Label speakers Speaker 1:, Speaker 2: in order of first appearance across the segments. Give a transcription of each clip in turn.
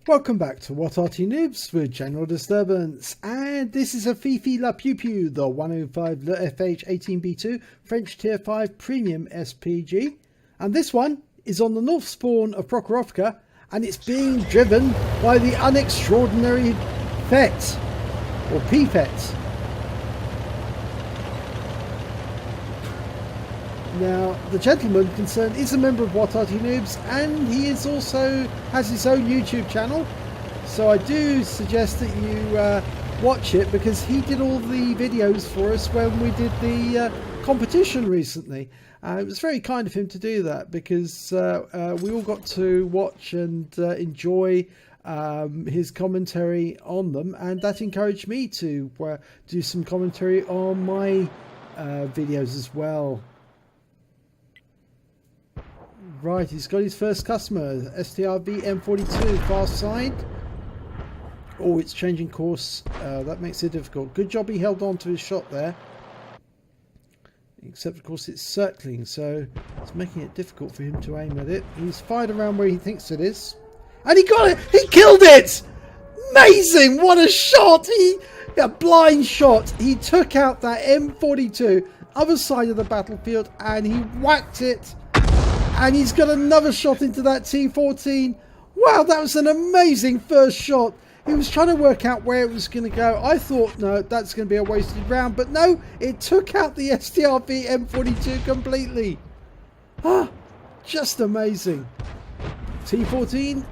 Speaker 1: Welcome back to What Arty Noobs with General Disturbance, and this is a Fifi La Pew Pew, the 105 leFH18B2 French Tier 5 Premium SPG, and this one is on the North Spawn of Prokhorovka, and it's being driven by the unextraordinary FET, or PFET. Now, the gentleman concerned is a member of What Arty Noobs, and he is also has his own YouTube channel. So I do suggest that you watch it, because he did all the videos for us when we did the competition recently. It was very kind of him to do that, because we all got to watch and enjoy his commentary on them, and that encouraged me to do some commentary on my videos as well. Right, he's got his first customer, STRV-M42, far side. Oh, it's changing course. That makes it difficult. Good job he held on to his shot there. Except, of course, it's circling, so it's making it difficult for him to aim at it. He's fired around where he thinks it is. And he got it! He killed it! Amazing! What a shot! A blind shot. He took out that M42, other side of the battlefield, and he whacked it. And he's got another shot into that T14. Wow, that was an amazing first shot. He was trying to work out where it was going to go. I thought, no, that's going to be a wasted round. But no, it took out the STRV M42 completely. Ah, just amazing. T14.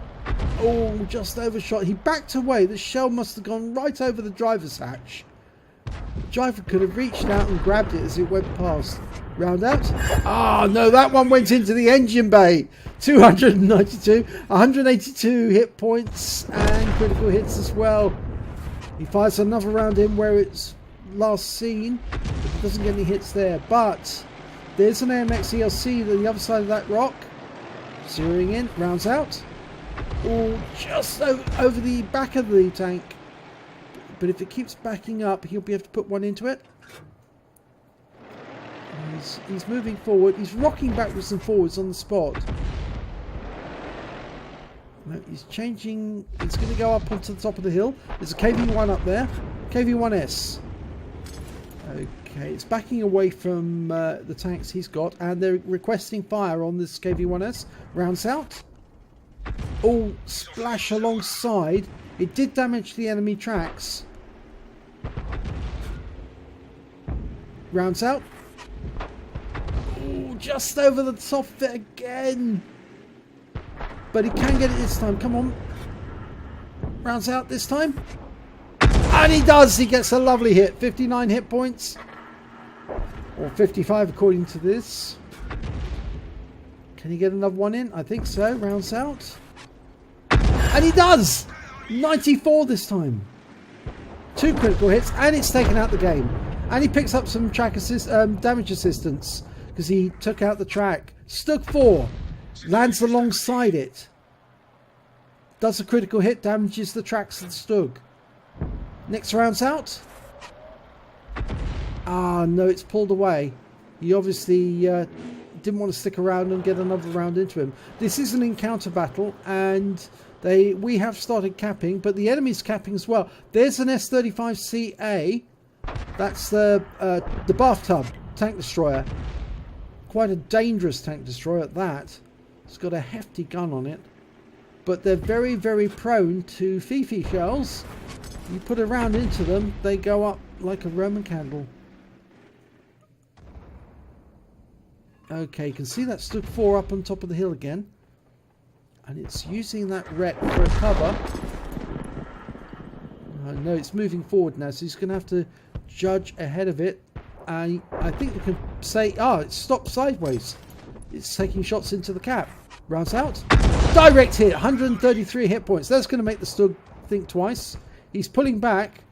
Speaker 1: Oh, just overshot. He backed away. The shell must have gone right over the driver's hatch. The driver could have reached out and grabbed it as it went past. Round out. Ah, no, that one went into the engine bay. 292, 182 hit points and critical hits as well. He fires another round in where it's last seen. It doesn't get any hits there, but there's an AMX ELC on the other side of that rock. Zeroing in, rounds out. Oh, just over the back of the tank. But if it keeps backing up, he'll be able to put one into it. He's moving forward. He's rocking backwards and forwards on the spot. No, he's changing. He's going to go up onto the top of the hill. There's a KV-1 up there. KV-1S. Okay, it's backing away from the tanks he's got, and they're requesting fire on this KV-1S. Rounds out. Oh, splash alongside. It did damage the enemy tracks. Rounds out. Oh, just over the top of it again. But he can get it this time. Come on. Rounds out this time. And he does. He gets a lovely hit. 59 hit points. Or 55 according to this. Can he get another one in? I think so. Rounds out. And he does. 94 this time. 2 critical hits. And it's taken out the game. And he picks up some track damage assistance, because he took out the track. Stug 4 lands alongside it. Does a critical hit, damages the tracks of the Stug. Next round's out. Ah, no, it's pulled away. He obviously didn't want to stick around and get another round into him. This is an encounter battle, and we have started capping, but the enemy's capping as well. There's an S35CA. That's the bathtub tank destroyer. Quite a dangerous tank destroyer at that. It's got a hefty gun on it. But they're very, very prone to Fifi shells. You put a round into them, they go up like a Roman candle. Okay, you can see that Stug 4 up on top of the hill again. And it's using that wreck for a cover. No, it's moving forward now, so he's going to have to judge ahead of it. And I think we can say, it stopped sideways. It's taking shots into the cap. Rounds out. Direct hit, 133 hit points. That's going to make the Stug think twice. He's pulling back,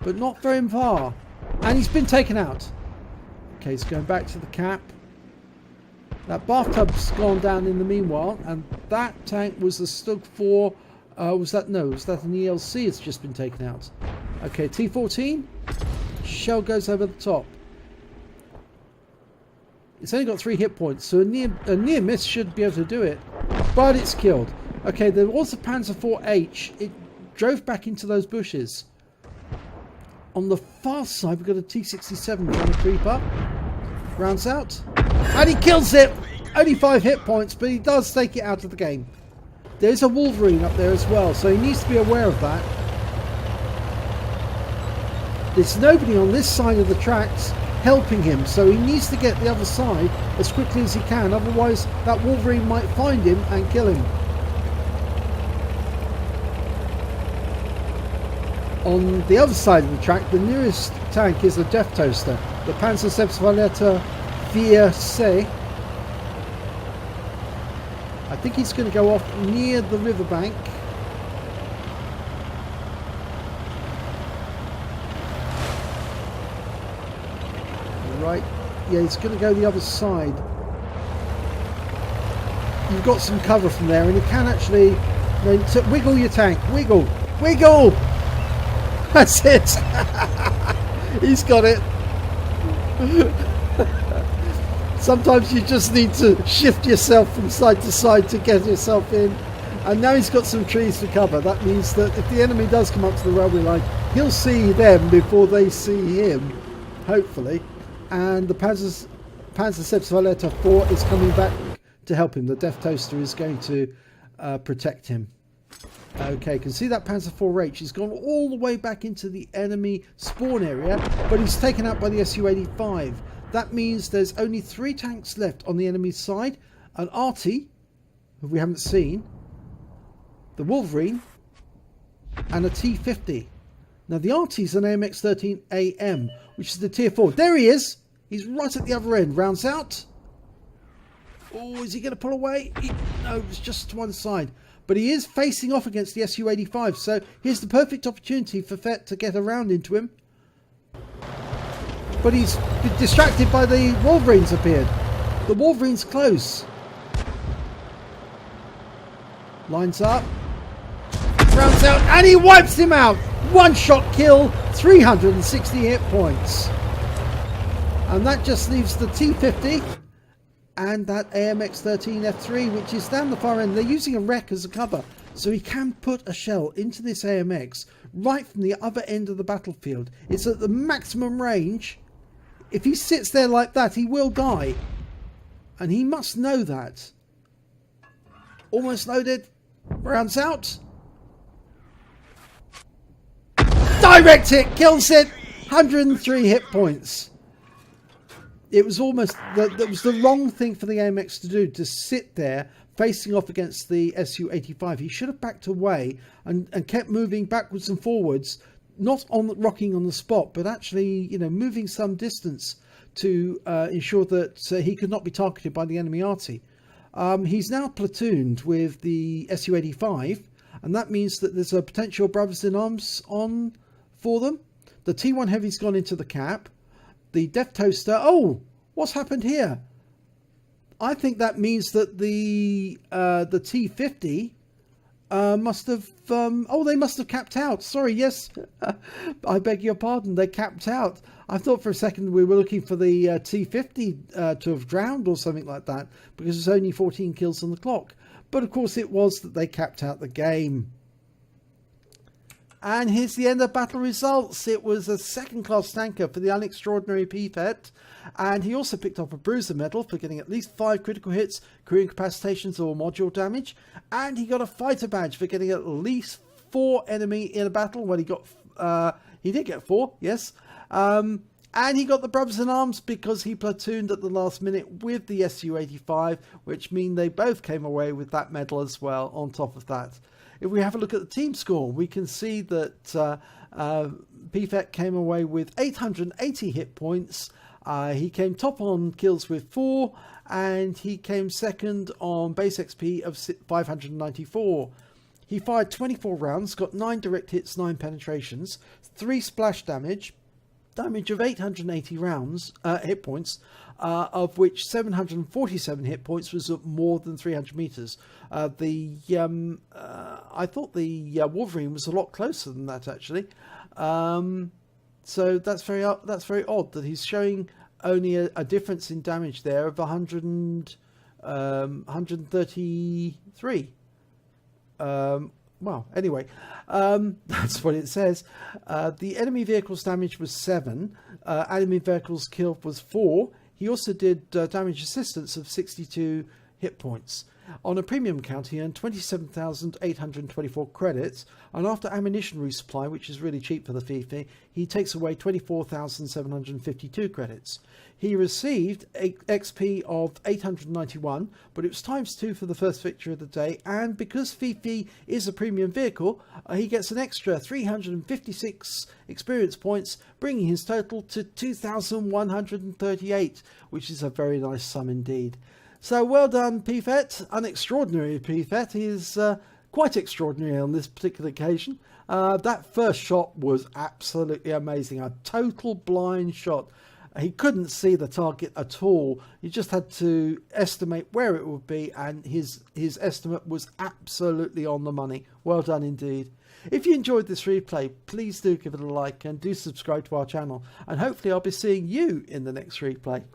Speaker 1: but not very far. And he's been taken out. Okay, he's going back to the cap. That bathtub's gone down in the meanwhile, and that tank was the Stug 4. Was that an ELC? It's just been taken out. Okay, T14. Shell goes over the top. It's only got 3 hit points, so a near miss should be able to do it. but it's killed. Okay, there was a Panzer IV-H. It drove back into those bushes. On the far side, we've got a T-67 trying to creep up. Rounds out. And he kills it! Only 5 hit points, but he does take it out of the game. There's a Wolverine up there as well, so he needs to be aware of that. There's nobody on this side of the tracks helping him, so he needs to get the other side as quickly as he can, otherwise that Wolverine might find him and kill him. On the other side of the track, the nearest tank is a Death Toaster, the Panzer Selbstverteidiger 4C. I think he's going to go off near the riverbank. Right, yeah, he's going to go the other side. You've got some cover from there, and you can actually wiggle your tank. Wiggle! Wiggle! That's it! He's got it. Sometimes you just need to shift yourself from side to side to get yourself in. And now he's got some trees to cover. That means that if the enemy does come up to the railway line, he'll see them before they see him, hopefully. And the Panzer Selbstverteidiger 4 is coming back to help him. The Death Toaster is going to protect him. Okay, you can see that Panzer IV-H. He's gone all the way back into the enemy spawn area, but he's taken out by the Su-85. That means there's only 3 tanks left on the enemy side. An Arty, who we haven't seen, the Wolverine, and a T-50. Now the Arty's an AMX-13AM, which is the tier 4. There he is! He's right at the other end. Rounds out. Oh, is he going to pull away? No, it's just to one side. But he is facing off against the Su-85, so here's the perfect opportunity for Fett to get around into him. But he's been distracted by the Wolverines appeared. The Wolverine's close. Lines up. Rounds out, and he wipes him out! One shot kill, 360 hit points. And that just leaves the T-50 and that AMX-13F3, which is down the far end. They're using a wreck as a cover, so he can put a shell into this AMX right from the other end of the battlefield. It's at the maximum range. If he sits there like that, he will die. And he must know that. Almost loaded. Rounds out. Direct hit, kills it. 103 hit points. It was almost, that was the wrong thing for the AMX to do, to sit there facing off against the Su-85. He should have backed away and kept moving backwards and forwards, not on rocking on the spot, but actually, you know, moving some distance to ensure that he could not be targeted by the enemy Arty. He's now platooned with the Su-85, and that means that there's a potential brothers in arms on for them. The T1 Heavy's gone into the cap. The Death Toaster. Oh, what's happened here? I think that means that the T-50 must have. Oh, they must have capped out. Sorry, yes, I beg your pardon. They capped out. I thought for a second we were looking for the T-50 to have drowned or something like that, because there's only 14 kills on the clock. But of course, it was that they capped out the game. And here's the end of battle results. It was a second-class tanker for the unextraordinary PFET, and he also picked up a bruiser medal for getting at least 5 critical hits, crew incapacitations or module damage, and he got a fighter badge for getting at least 4 enemy in a battle. Well, he did get 4, yes. And he got the brothers in arms because he platooned at the last minute with the Su-85, which mean they both came away with that medal as well on top of that. If we have a look at the team score, we can see that PFET came away with 880 hit points. He came top on kills with 4, and he came second on base XP of 594. He fired 24 rounds, got 9 direct hits, 9 penetrations, 3 splash damage of 880 rounds hit points, of which 747 hit points was at more than 300 meters. I thought the Wolverine was a lot closer than that, actually. So that's very odd that he's showing only a difference in damage there of 100 and 133. Well, anyway, that's what it says. The enemy vehicles damage was 7. Enemy vehicles killed was 4. He also did damage assistance of 62 hit points. On a premium count, he earned 27,824 credits, and after ammunition resupply, which is really cheap for the FIFA, he takes away 24,752 credits. He received XP of 891, but it was ×2 for the first victory of the day, and because FIFA is a premium vehicle, he gets an extra 356 experience points, bringing his total to 2,138, which is a very nice sum indeed. So well done, PFET. An extraordinary PFET. He is quite extraordinary on this particular occasion. That first shot was absolutely amazing. A total blind shot. He couldn't see the target at all. He just had to estimate where it would be, and his estimate was absolutely on the money. Well done indeed. If you enjoyed this replay, please do give it a like and do subscribe to our channel. And hopefully I'll be seeing you in the next replay.